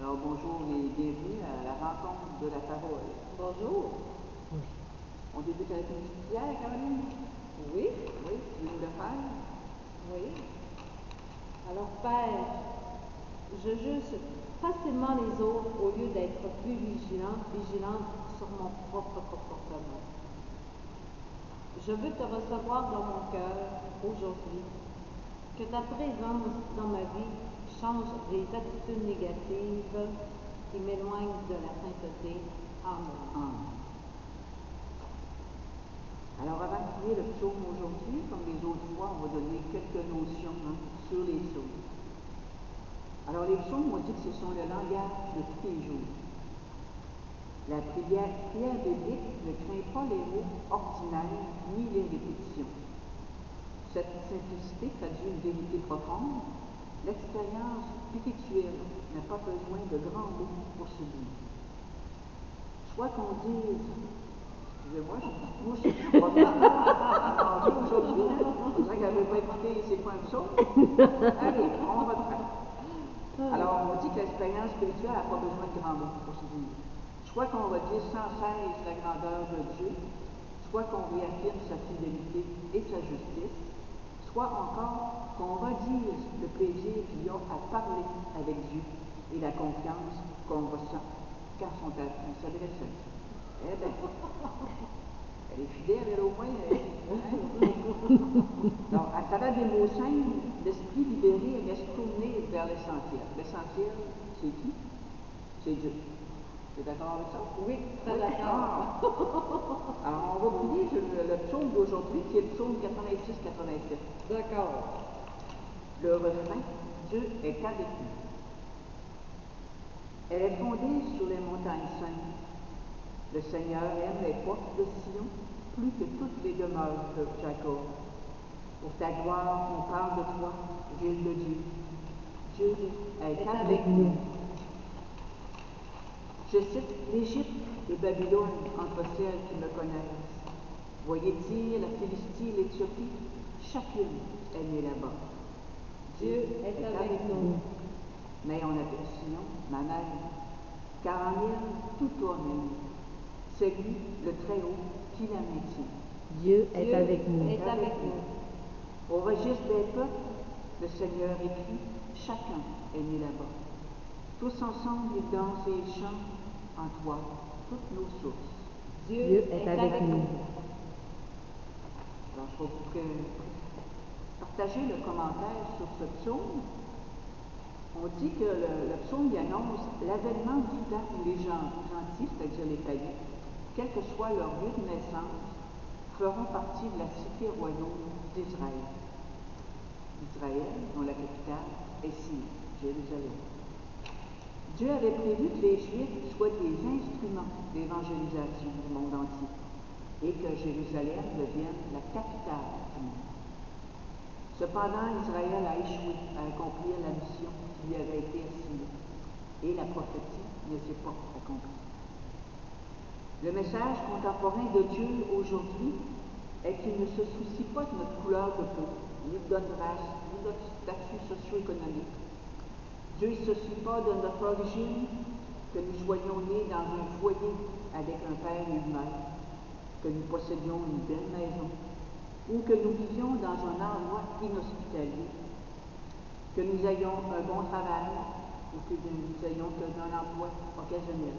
Alors bonjour et bienvenue à la rencontre de la parole. Bonjour. On débute avec une petite prière, Caroline? Oui. Oui, tu veux nous le faire? Oui. Alors, Père, je juge facilement les autres au lieu d'être plus vigilante sur mon propre comportement. Je veux te recevoir dans mon cœur aujourd'hui. Que ta présence dans ma vie change les attitudes négatives qui m'éloignent de la sainteté. Amen. Alors avant de prier le psaume aujourd'hui, comme les autres fois, on va donner quelques notions sur les psaumes. Alors les psaumes, on dit que ce sont le langage de tous les jours. La prière biblique ne craint pas les mots ordinaires ni les répétitions. Cette simplicité traduit une vérité profonde. L'expérience spirituelle n'a pas besoin de grands mots pour se dire. Soit qu'on dise, excusez-moi, je suis aujourd'hui, on dirait qu'elle ne veut pas écouter c'est quoi un psaume. Allez, on reprend. Alors, on dit que l'expérience spirituelle n'a pas besoin de grands mots pour se dire. Soit qu'on redise sans cesse la grandeur de Dieu, soit qu'on réaffirme sa fidélité et sa justice, soit encore qu'on redise le plaisir qu'il y a à parler avec Dieu et la confiance qu'on ressent quand on s'adresse à lui. Eh bien, elle est fidèle, elle au moins. Alors, à travers des mots simples, l'esprit libéré reste tourné vers l'essentiel. L'essentiel, c'est qui? C'est Dieu. Tu es d'accord avec ça? Oui, très d'accord. Alors, on va prier le psaume d'aujourd'hui, qui est le psaume 86-87. D'accord. Le refrain, Dieu est avec nous. Elle est fondée sur les montagnes saintes. Le Seigneur aime les portes de Sion plus que toutes les demeures de Jacob. Pour ta gloire, on parle de toi, ville de Dieu. Dieu est avec nous. Je cite l'Égypte et Babylone entre celles qui me connaissent. Voyez-il la Philistie, l'Éthiopie, chacune est née là-bas. Dieu est avec nous. Mais on appelle Sion ma mère, car en elle tout homme est né. C'est lui, le Très-Haut, qui la maintient. Dieu est avec nous. Est avec nous. Au registre des peuples, le Seigneur écrit, chacun est né là-bas. Tous ensemble, ils dansent et ils chantent en toi, toutes nos sources. Dieu est avec nous. Alors, je vais vous partager le commentaire sur ce psaume. On dit que le psaume y annonce l'avènement du temps où les gens gentils, c'est-à-dire les païens, quel que soit leur lieu de naissance, feront partie de la cité royale d'Israël. Israël, dont la capitale est Sion, Jérusalem. Dieu avait prévu que les Juifs soient des instruments d'évangélisation du monde entier et que Jérusalem devienne la capitale du monde. Cependant, Israël a échoué à accomplir la mission qui lui avait été assignée et la prophétie ne s'est pas accomplie. Le message contemporain de Dieu aujourd'hui est qu'il ne se soucie pas de notre couleur de peau, ni de notre race, ni de notre statut socio-économique. Dieu ne se soucie pas de notre origine, que nous soyons nés dans un foyer avec un père et une mère, que nous possédions une belle maison, ou que nous vivions dans un endroit inhospitalier, que nous ayons un bon travail, ou que nous ayons un emploi occasionnel.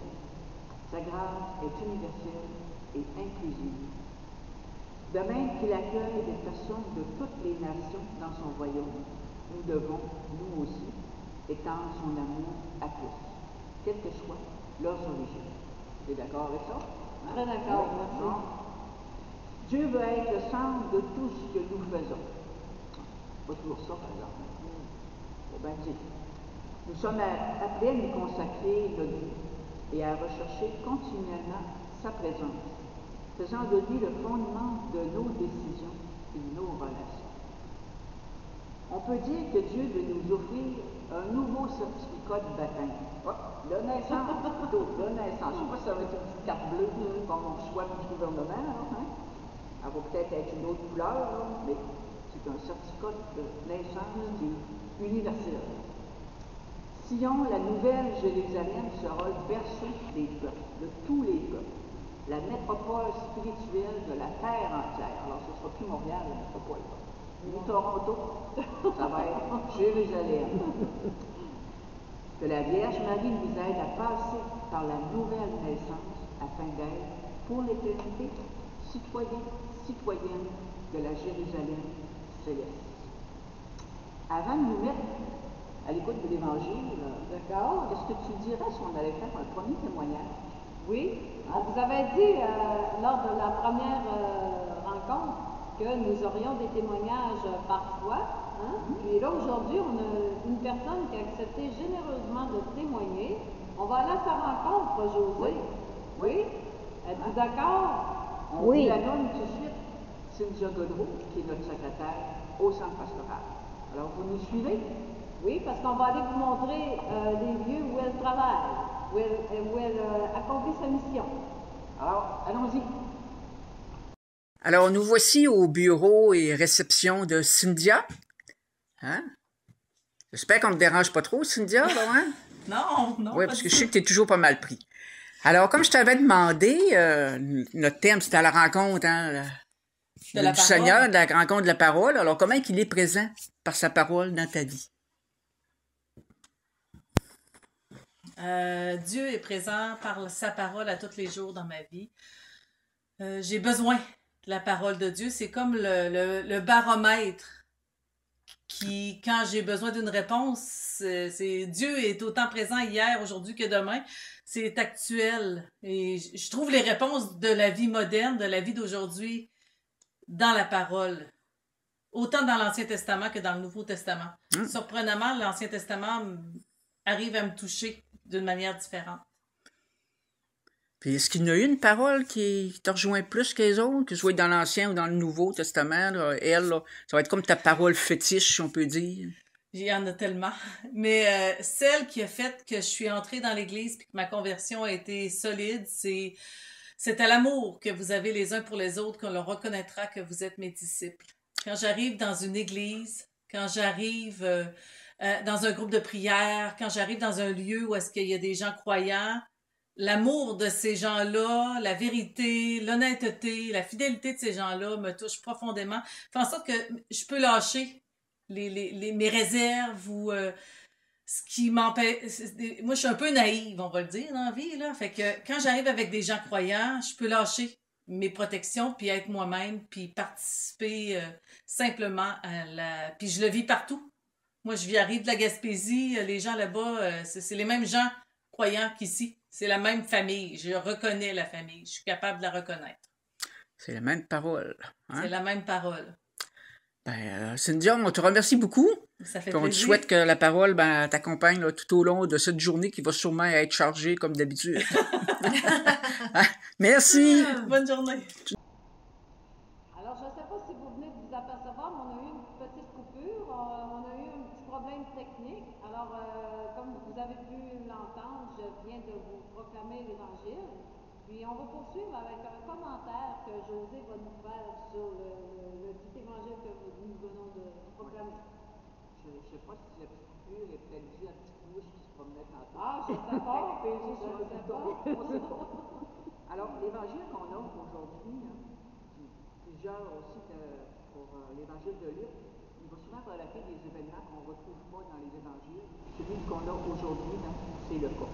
Sa grâce est universelle et inclusive. De même qu'il accueille des personnes de toutes les nations dans son royaume, nous devons, nous aussi, étendre son amour à tous, quelles que soient leurs origines. Tu es d'accord avec ça? Très d'accord, oui, merci. Non? Dieu veut être le centre de tout ce que nous faisons. Pas toujours ça, par exemple. Faut bien dire. Nous sommes appelés à nous consacrer notre vie et à rechercher continuellement sa présence, faisant de lui le fondement de nos décisions et de nos relations. On peut dire que Dieu veut nous offrir un nouveau certificat de baptême. De naissance, plutôt, de naissance. Je ne sais pas si ça va être une petite carte bleue comme on reçoit du gouvernement. Elle va peut-être être une autre couleur, mais c'est un certificat de naissance qui est universel. Sion, la nouvelle Jérusalem, sera le berceau des peuples, de tous les peuples, la métropole spirituelle de la terre entière. Alors, ce ne sera plus Montréal, la métropole, ni Toronto, ça va être Jérusalem. Que la Vierge Marie nous aide à passer par la nouvelle naissance afin d'être, pour l'éternité, citoyenne de la Jérusalem céleste. Avant de nous mettre à l'écoute de l'Évangile, qu'est-ce que tu dirais si on allait faire un premier témoignage? Oui, on vous avait dit lors de la première rencontre que nous aurions des témoignages par choix. Et là, aujourd'hui, on a une personne qui a accepté généreusement de témoigner. On va aller à sa rencontre, José. Oui? Êtes-vous d'accord? On vous la donne tout de suite. Cynthia Godreau, qui est notre secrétaire au centre pastoral. Alors, vous nous suivez? Oui, parce qu'on va aller vous montrer les lieux où elle travaille, où elle accomplit sa mission. Alors, allons-y. Alors, nous voici au bureau et réception de Cynthia. Hein? J'espère qu'on ne me dérange pas trop, Cynthia, là, hein? Non. Oui, parce que je sais que tu es toujours pas mal pris. Alors, comme je t'avais demandé, notre thème, c'était à la rencontre du Seigneur, de la rencontre de la parole. Alors, comment il est présent par sa parole dans ta vie? Dieu est présent par sa parole à tous les jours dans ma vie. J'ai besoin de la parole de Dieu. C'est comme le baromètre qui, quand j'ai besoin d'une réponse, c'est Dieu est autant présent hier, aujourd'hui que demain. C'est actuel. Et je trouve les réponses de la vie moderne, de la vie d'aujourd'hui, dans la parole. Autant dans l'Ancien Testament que dans le Nouveau Testament. Surprenamment, l'Ancien Testament arrive à me toucher d'une manière différente. Puis est-ce qu'il y a eu une parole qui te rejoint plus que les autres, que ce soit dans l'Ancien ou dans le Nouveau Testament? Là, elle, là, ça va être comme ta parole fétiche, si on peut dire. Il y en a tellement. Mais celle qui a fait que je suis entrée dans l'Église et que ma conversion a été solide, c'est à l'amour que vous avez les uns pour les autres qu'on leur reconnaîtra que vous êtes mes disciples. Quand j'arrive dans une église, quand j'arrive dans un groupe de prière, quand j'arrive dans un lieu où est-ce qu'il y a des gens croyants, l'amour de ces gens-là, la vérité, l'honnêteté, la fidélité de ces gens-là me touche profondément. Fait en sorte que je peux lâcher mes réserves ou ce qui m'empêche. Moi, je suis un peu naïve, on va le dire, dans la vie, là. Fait que quand j'arrive avec des gens croyants, je peux lâcher mes protections, puis être moi-même, puis participer simplement à la... Puis je le vis partout. Moi, j'arrive de la Gaspésie, les gens là-bas, c'est les mêmes gens croyants qu'ici. C'est la même famille. Je reconnais la famille. Je suis capable de la reconnaître. C'est la même parole. Hein? C'est la même parole. Cynthia, on te remercie beaucoup. Ça fait plaisir. On te souhaite que la parole t'accompagne là, tout au long de cette journée qui va sûrement être chargée comme d'habitude. Merci. Bonne journée. Alors, je ne sais pas si vous venez de vous apercevoir, mais on a eu une petite coupure. On a eu un petit problème technique. Alors, comme vous avez pu l'entendre, je viens de vous proclamer l'Évangile. Puis, on va poursuivre avec un commentaire que José va nous faire sur le petit évangile que nous venons de proclamer. Je ne sais pas si la petite coupure est peut-être due à un petit pouce qui se promenait tantôt. Ah, je sais pas. Je sais pas. Alors, l'évangile qu'on a aujourd'hui, plusieurs aussi pour l'évangile de Luc, il va souvent relater des événements qu'on ne retrouve pas dans les évangiles. Celui qu'on a aujourd'hui, c'est le cas.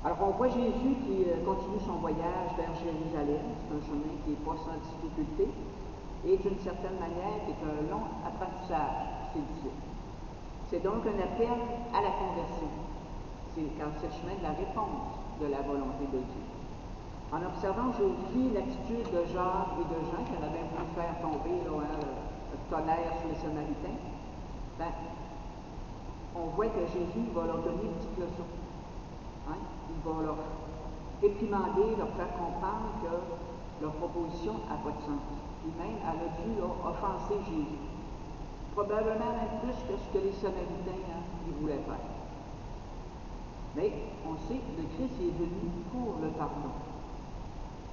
Alors, on voit Jésus qui continue son voyage vers Jérusalem. C'est un chemin qui n'est pas sans difficulté et d'une certaine manière qui est un long apprentissage pour ses disciples. C'est donc un appel à la conversion. C'est le chemin de la réponse de la volonté de Dieu. En observant aujourd'hui l'attitude de Jacques et de Jean, qui en avaient voulu faire tomber le tonnerre sur les Samaritains, on voit que Jésus va leur donner une petite leçon. Hein? Il va leur réprimander, leur faire comprendre que leur proposition n'a pas de sens. Puis même, elle a dû offenser Jésus. Probablement même plus que ce que les Samaritains ils voulaient faire. Mais on sait que le Christ est venu pour le pardon.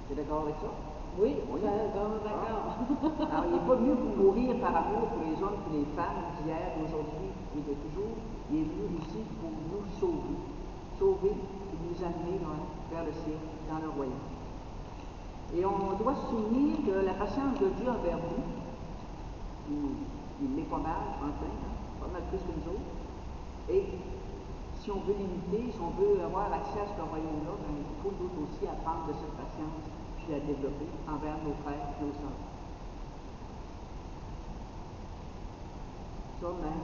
Tu es d'accord avec ça? Oui, Oui. d'accord. Alors, il n'est pas venu pour mourir par amour pour les hommes et les femmes d'hier, d'aujourd'hui et de toujours. Il est venu ici pour nous sauver. Sauver et nous amener vers le ciel, dans le royaume. Et on doit se souvenir que la patience de Dieu envers nous, il l'est pas mal, pas mal plus que nous autres. Et si on veut l'imiter, si on veut avoir accès à ce royaume-là, ben, il faut nous aussi apprendre de cette patience puis la développer envers nos frères et nos sœurs. Ça, ben,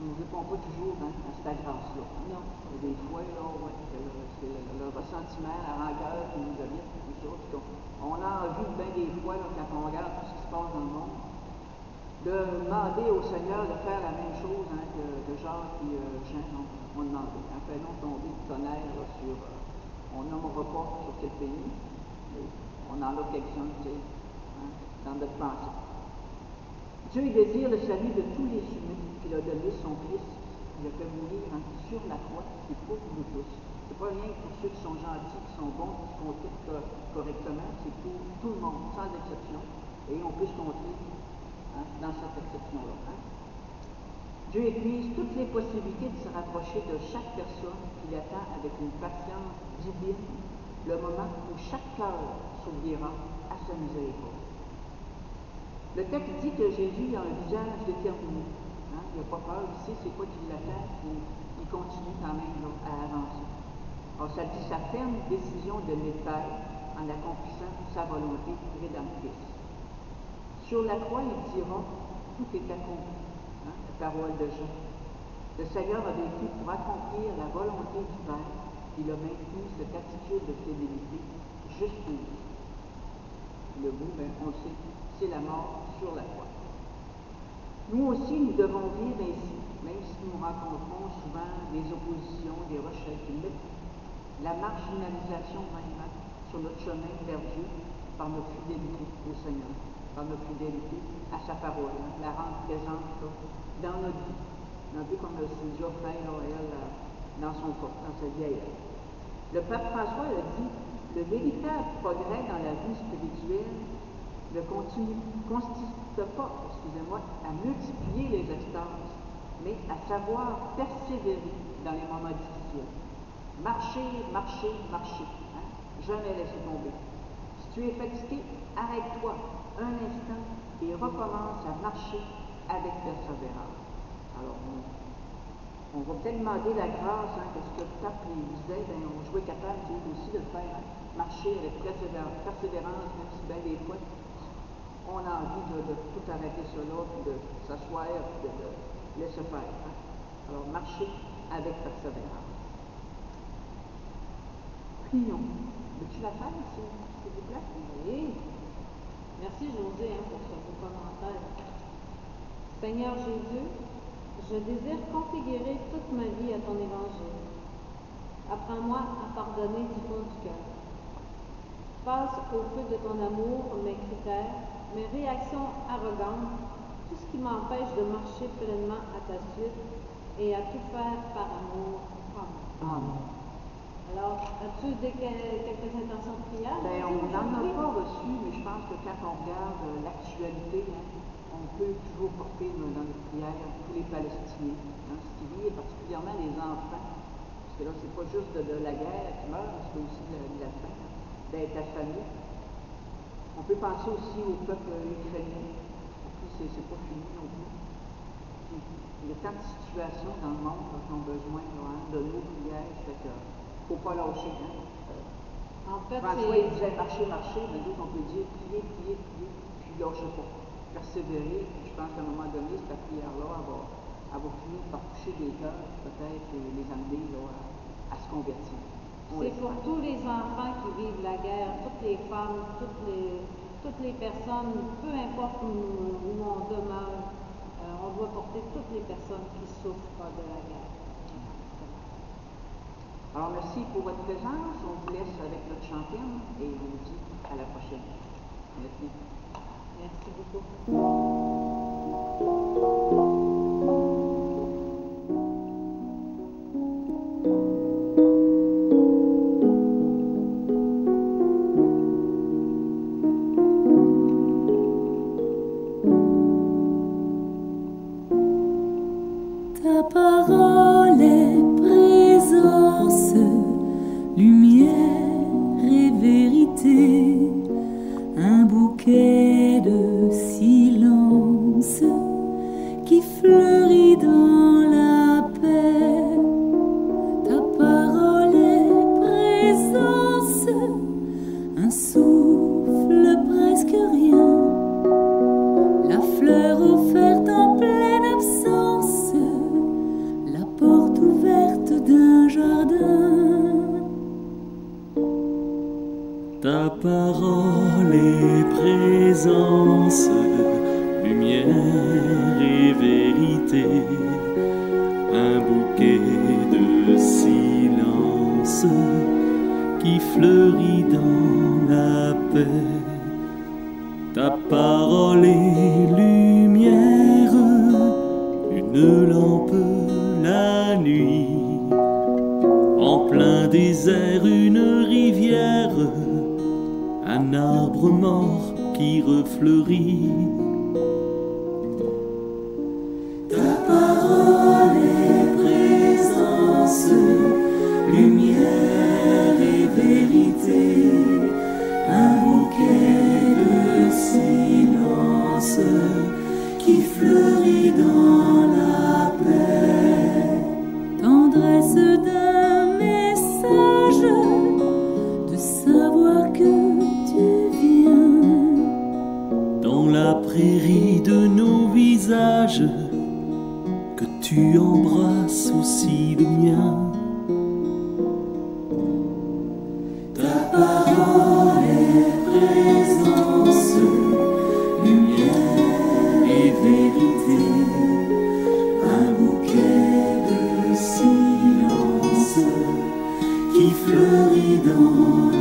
on ne répond pas toujours à cette grâce-là. Non. Et des fois, là, ouais, c'est le ressentiment, la rancœur qui nous habite, tout ça. On a envie, bien des fois, là, quand on regarde tout ce qui se passe dans le monde, de demander au Seigneur de faire la même chose que Jacques et Jean ont demandé. Faisons tomber le tonnerre sur, on nommera pas sur quel pays, mais on en a quelques-uns, dans notre pensée. Dieu désire le salut de tous les humains, puis il a donné son Fils, il a fait mourir sur la croix, c'est pour nous tous. C'est pas rien pour ceux qui sont gentils, qui sont bons, qui font tout correctement, c'est pour tout le monde, sans exception. Et on peut se compter dans cette exception-là. Dieu épuise toutes les possibilités de se rapprocher de chaque personne qui attend avec une patience divine le moment où chaque cœur s'ouvrira à sa miséricorde. Le texte dit que Jésus a un visage déterminé. Il n'a pas peur, il sait c'est quoi qui l'attend, et il continue quand même à avancer. Alors ça dit sa ferme décision de l'Éther en accomplissant sa volonté rédemptrice. Sur la croix, il dira tout est accompli. La parole de Jean. Le Seigneur a vécu pour accomplir la volonté du Père. Il a maintenu cette attitude de fidélité jusqu'au bout. Le bout, on le sait, c'est la mort sur la croix. Nous aussi, nous devons vivre ainsi, même si nous rencontrons souvent des oppositions, des rejets, du mépris, la marginalisation même sur notre chemin vers Dieu par notre fidélité au Seigneur, par notre fidélité à sa parole, la rendre présente dans notre vie, un peu comme Sylvia fait dans sa vieillesse. Le pape François a dit le véritable progrès dans la vie spirituelle ne consiste pas, à multiplier les extases, mais à savoir persévérer dans les moments difficiles. Marcher, jamais laisser tomber. Si tu es fatigué, arrête-toi un instant et recommence à marcher avec persévérance. Alors, on va peut-être demander la grâce, que ce que le pape disait, on soit capable aussi de le faire, marcher avec persévérance, même si bien des fois, on a envie de tout arrêter cela, puis de s'asseoir, puis de laisser faire. Alors, marcher avec persévérance. Prions. Veux-tu la faire, s'il vous plaît? Oui. Merci, José, pour ce beau commentaire. Seigneur Jésus, je désire configurer toute ma vie à ton évangile. Apprends-moi à pardonner du fond du cœur. Passe au feu de ton amour mes critères, mes réactions arrogantes, tout ce qui m'empêche de marcher pleinement à ta suite et à tout faire par amour. Amen. Alors, as-tu quelques intentions de prière? On n'en a pas reçu, mais je pense que quand on regarde l'actualité, on peut toujours porter dans notre prière tous les Palestiniens, ce qui vit, particulièrement les enfants, parce que là, c'est pas juste de la guerre qui meurt, c'est aussi de la faim, d'être affamé. On peut penser aussi au peuple ukrainien, pour qui c'est pas fini non plus. Il y a tant de situations dans le monde qui ont besoin de nos prières, fait que faut pas lâcher. En fait, François, il disait marcher, mais nous, on peut dire prier, puis lâchez pas. Persévérer, puis je pense qu'à un moment donné, cette prière-là, elle va finir par toucher des cœurs, peut-être les amener à se convertir. C'est pour tous les enfants qui vivent la guerre, toutes les femmes, toutes les personnes, peu importe où on demeure, on doit porter toutes les personnes qui souffrent de la guerre. Alors, merci pour votre présence. On vous laisse avec notre chantienne et on vous dit à la prochaine. Merci. Merci beaucoup. d'un jardin. Ta parole est présence, lumière et vérité, un bouquet de silence qui fleurit dans la paix. Ta parole est lumière, une lampe la nuit, en plein désert une rivière, un arbre mort qui refleurit. Ta parole est présence, lumière et vérité, un bouquet de silence qui fleurit dans la paix. Tendresse d'un message, de savoir que tu viens dans la prairie de nos visages, que tu embrasses aussi le mien. Ta parole est présence, lumière et vérité, un bouquet de silence qui fleurit dans